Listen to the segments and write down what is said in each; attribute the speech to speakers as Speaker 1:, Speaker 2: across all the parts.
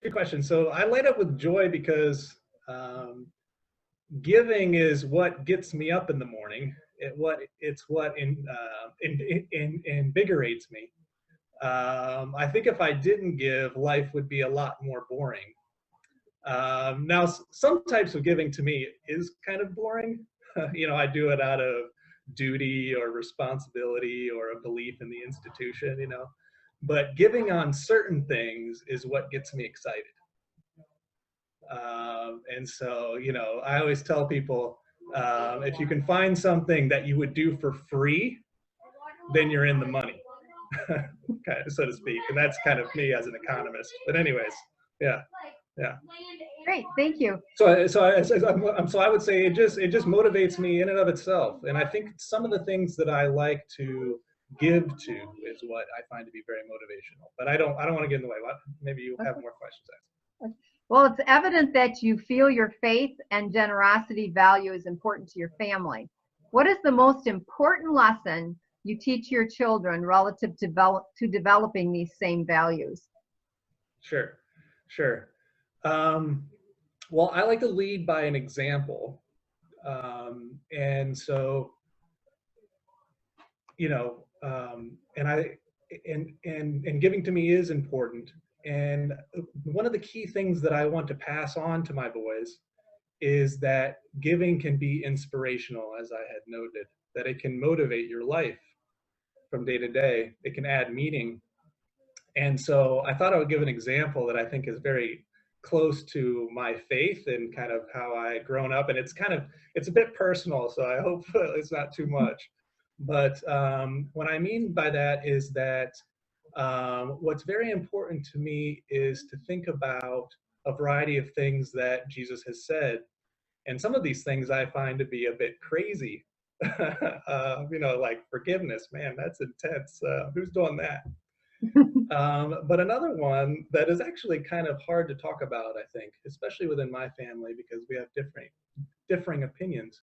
Speaker 1: good question. So I light up with joy because giving is what gets me up in the morning. It's what invigorates me. I think if I didn't give, life would be a lot more boring. Now, some types of giving to me is kind of boring. I do it out of duty or responsibility or a belief in the institution. But giving on certain things is what gets me excited. And so, I always tell people, if you can find something that you would do for free, then you're in the money, kind of, so to speak. And that's kind of me as an economist. But anyways, yeah.
Speaker 2: Great, thank you.
Speaker 1: So I would say it just motivates me in and of itself. And I think some of the things that I like to give to is what I find to be very motivational. But I don't want to get in the way. Maybe you have more questions.
Speaker 2: Well, it's evident that you feel your faith and generosity value is important to your family. What is the most important lesson you teach your children relative to developing these same values?
Speaker 1: Sure. Well, I like to lead by an example. And so, and giving to me is important. And one of the key things that I want to pass on to my boys is that giving can be inspirational, as I had noted, that it can motivate your life from day to day. It can add meaning. And so I thought I would give an example that I think is very close to my faith and kind of how I grown up. And it's a bit personal, so I hope it's not too much. But what I mean by that is that what's very important to me is to think about a variety of things that Jesus has said. And some of these things I find to be a bit crazy. Like forgiveness, man, that's intense. Who's doing that? But another one that is actually kind of hard to talk about, I think, especially within my family, because we have differing opinions,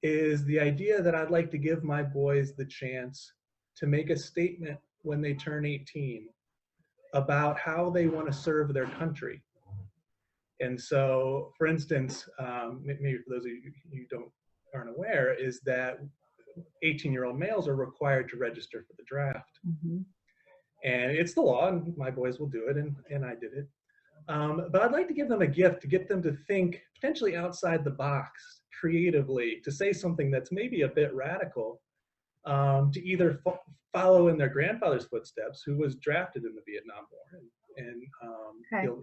Speaker 1: is the idea that I'd like to give my boys the chance to make a statement when they turn 18 about how they want to serve their country. And so, for instance, maybe for those of you who aren't aware, is that 18-year-old males are required to register for the draft.
Speaker 2: Mm-hmm.
Speaker 1: And it's the law, and my boys will do it, and I did it. But I'd like to give them a gift to get them to think potentially outside the box, creatively, to say something that's maybe a bit radical, to either follow in their grandfather's footsteps, who was drafted in the Vietnam War, and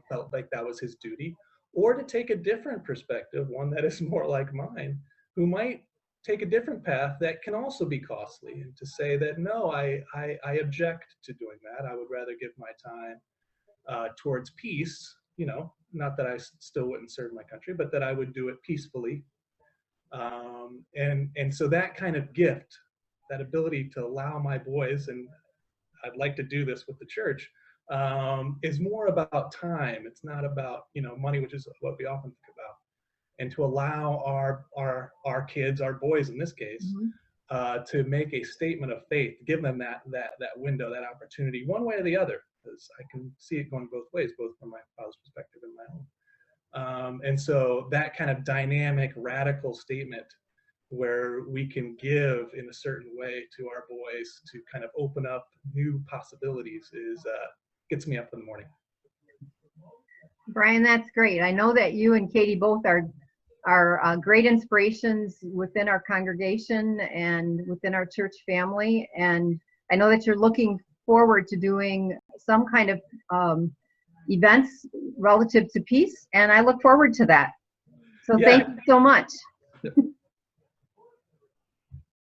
Speaker 1: felt like that was his duty, or to take a different perspective, one that is more like mine, who might take a different path that can also be costly, and to say that, no, I object to doing that. I would rather give my time towards peace, not that I still wouldn't serve my country, but that I would do it peacefully. And so that kind of gift, that ability to allow my boys, and I'd like to do this with the church, is more about time. It's not about, money, which is what we often think about. And to allow our kids, our boys in this case, mm-hmm. To make a statement of faith, give them that window, that opportunity, one way or the other, because I can see it going both ways, both from my father's perspective and my own. And so that kind of dynamic, radical statement where we can give in a certain way to our boys to kind of open up new possibilities gets me up in the morning.
Speaker 2: Bryan, that's great. I know that you and Katie both are great inspirations within our congregation and within our church family. And I know that you're looking forward to doing some kind of events relative to peace. And I look forward to that. So thank you so much.